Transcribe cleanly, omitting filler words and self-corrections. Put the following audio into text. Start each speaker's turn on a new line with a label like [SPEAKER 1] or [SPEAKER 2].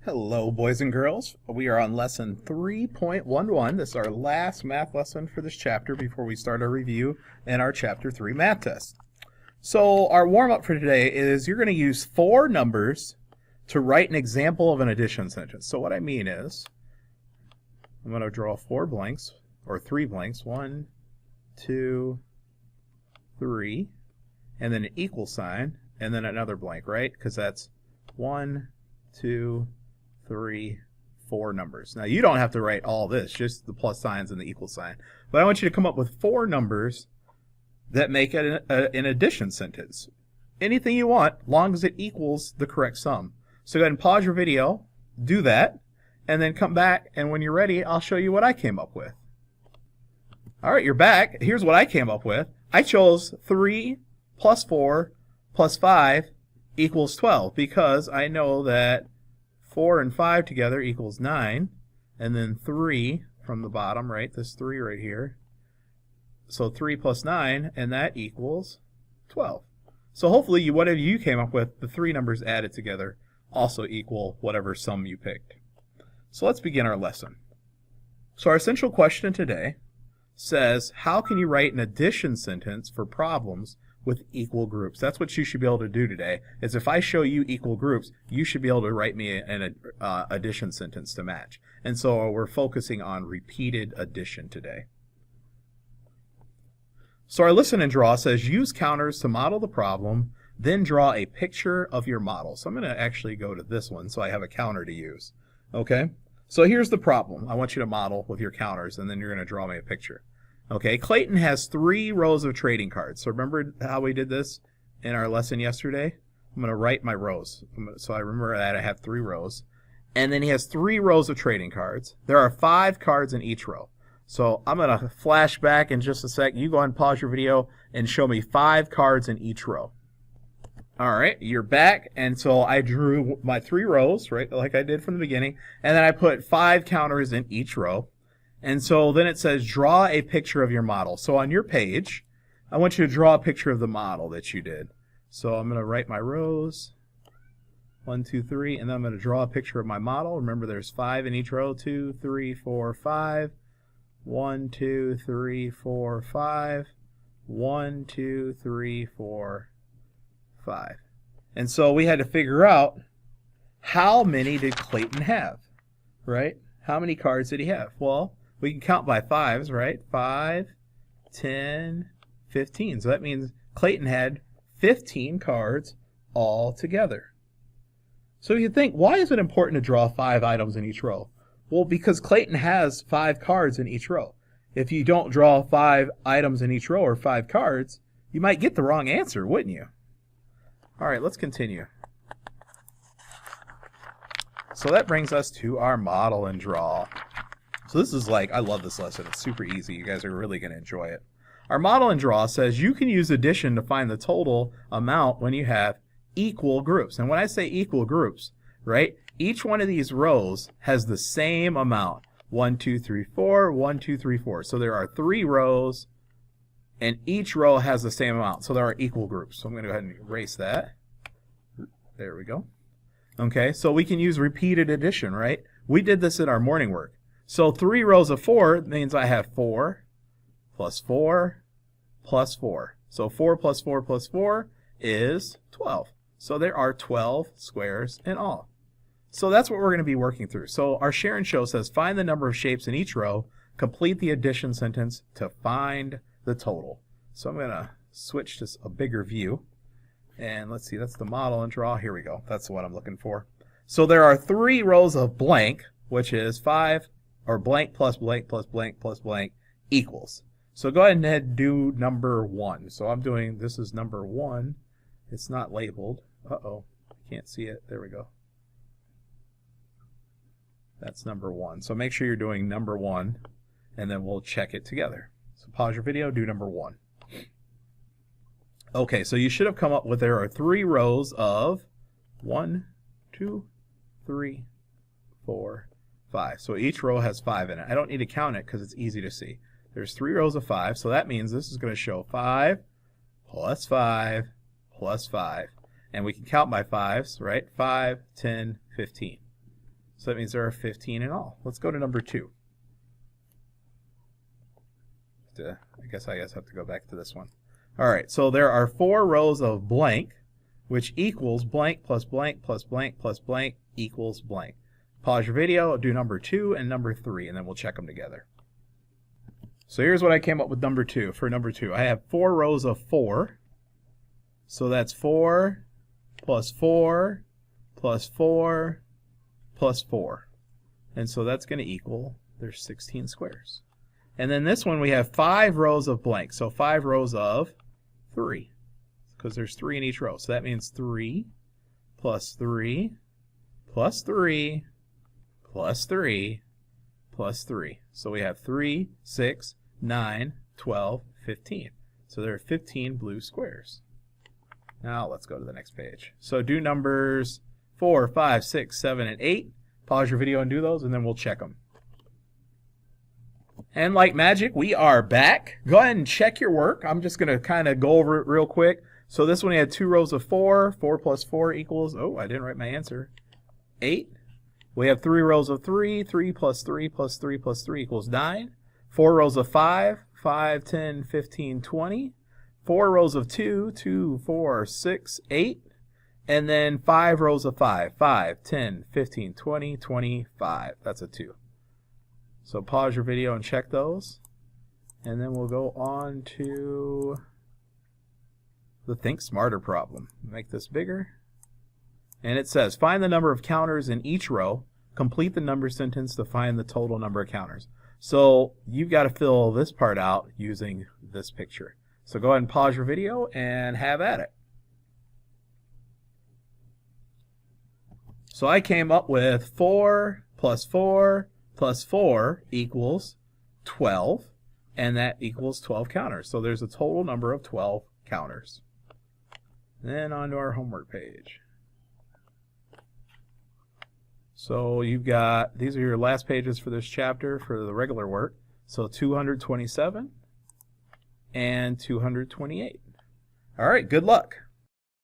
[SPEAKER 1] Hello, boys and girls. We are on lesson 3.11. This is our last math lesson for this chapter before we start our review and our chapter 3 math test. So our warm-up for today is you're going to use four numbers to write an example of an addition sentence. So what I mean is I'm going to draw four blanks, or three blanks. 1, 2, 3, and then an equal sign, and then another blank, right? Because that's 1, 2, 3, 4 numbers. Now you don't have to write all this, just the plus signs and the equal sign. But I want you to come up with four numbers that make it an addition sentence. Anything you want, long as it equals the correct sum. So go ahead and pause your video, do that, and then come back, and when you're ready, I'll show you what I came up with. Alright, you're back. Here's what I came up with. I chose 3 plus 4 plus 5 equals 12 because I know that 4 and 5 together equals 9, and then 3 from the bottom, right? This 3 right here. So 3 plus 9, and that equals 12. So hopefully whatever you came up with, the three numbers added together also equal whatever sum you picked. So let's begin our lesson. So our essential question today says, how can you write an addition sentence for problems with equal groups? That's what you should be able to do today, is if I show you equal groups, you should be able to write me an addition sentence to match. And so we're focusing on repeated addition today. So our listen and draw says, use counters to model the problem, then draw a picture of your model. So I'm going to actually go to this one so I have a counter to use. Okay? So here's the problem. I want you to model with your counters, and then you're going to draw me a picture. Okay, Clayton has 3 rows of trading cards. So remember how we did this in our lesson yesterday? I'm going to write my rows. So I remember that I have 3 rows. And then he has 3 rows of trading cards. There are 5 cards in each row. So I'm going to flash back in just a sec. You go ahead and pause your video and show me 5 cards in each row. All right, you're back. And so I drew my 3 rows, right, like I did from the beginning. And then I put 5 counters in each row. And so then it says, draw a picture of your model. So on your page, I want you to draw a picture of the model that you did. So I'm going to write my rows, 1, 2, 3, and then I'm going to draw a picture of my model. Remember, there's 5 in each row, 2, 3, 4, 5, 1, 2, 3, 4, 5, 1, 2, 3, 4, 5. And so we had to figure out, how many did Clayton have, right? How many cards did he have? Well, we can count by 5s, right? 5, 10, 15. So that means Clayton had 15 cards all together. So you think, why is it important to draw 5 items in each row? Well, because Clayton has 5 cards in each row. If you don't draw 5 items in each row, or 5 cards, you might get the wrong answer, wouldn't you? All right, let's continue. So that brings us to our model and draw. So this is I love this lesson. It's super easy. You guys are really going to enjoy it. Our model and draw says you can use addition to find the total amount when you have equal groups. And when I say equal groups, right, each one of these rows has the same amount. 1, 2, 3, 4, 1, 2, 3, 4. So there are 3 rows, and each row has the same amount. So there are equal groups. So I'm going to go ahead and erase that. There we go. Okay, so we can use repeated addition, right? We did this in our morning work. So 3 rows of 4 means I have 4 plus 4 plus 4. So 4 plus 4 plus 4 is 12. So there are 12 squares in all. So that's what we're going to be working through. So our share and show says, find the number of shapes in each row, complete the addition sentence to find the total. So I'm going to switch to a bigger view. And let's see, that's the model and draw. Here we go. That's what I'm looking for. So there are 3 rows of blank, which is 5, or blank plus blank plus blank plus blank equals. So go ahead and do number 1. So I'm doing, this is number 1. It's not labeled. Uh-oh, can't see it. There we go. That's number 1. So make sure you're doing number 1, and then we'll check it together. So pause your video, do number 1. Okay, so you should have come up with, there are 3 rows of 1, 2, 3, 4, 5. So each row has 5 in it. I don't need to count it because it's easy to see. There's 3 rows of 5, so that means this is going to show 5 plus 5 plus 5. And we can count by 5s, right? 5, 10, 15. So that means there are 15 in all. Let's go to number 2. I guess I have to go back to this one. All right, so there are 4 rows of blank, which equals blank plus blank plus blank plus blank equals blank. Pause your video, do number 2 and number 3, and then we'll check them together. So here's what I came up with number 2. For number 2, I have 4 rows of 4. So that's 4 plus 4 plus 4 plus 4. And so that's going to equal, there's 16 squares. And then this one we have 5 rows of blank. So 5 rows of 3. Because there's 3 in each row. So that means 3 plus 3 plus 3 plus 3 plus 3. So we have 3, 6, 9, 12, 15. So there are 15 blue squares. Now let's go to the next page. So do numbers 4, 5, 6, 7, and 8. Pause your video and do those, and then we'll check them. And like magic, we are back. Go ahead and check your work. I'm just going to kind of go over it real quick. So this one we had 2 rows of 4. 4 plus 4 equals, oh, I didn't write my answer, 8. We have 3 rows of 3. 3 plus 3 plus 3 plus 3 equals 9. 4 rows of 5. 5, 10, 15, 20. 4 rows of 2. 2, 4, 6, 8. And then 5 rows of 5. 5, 10, 15, 20, 25. That's a 2. So pause your video and check those. And then we'll go on to the Think Smarter problem. Make this bigger. And it says, find the number of counters in each row. Complete the number sentence to find the total number of counters. So you've got to fill this part out using this picture. So go ahead and pause your video and have at it. So I came up with 4 plus 4 plus 4 equals 12. And that equals 12 counters. So there's a total number of 12 counters. Then on to our homework page. So you've got, these are your last pages for this chapter for the regular work. So 227 and 228. All right, good luck.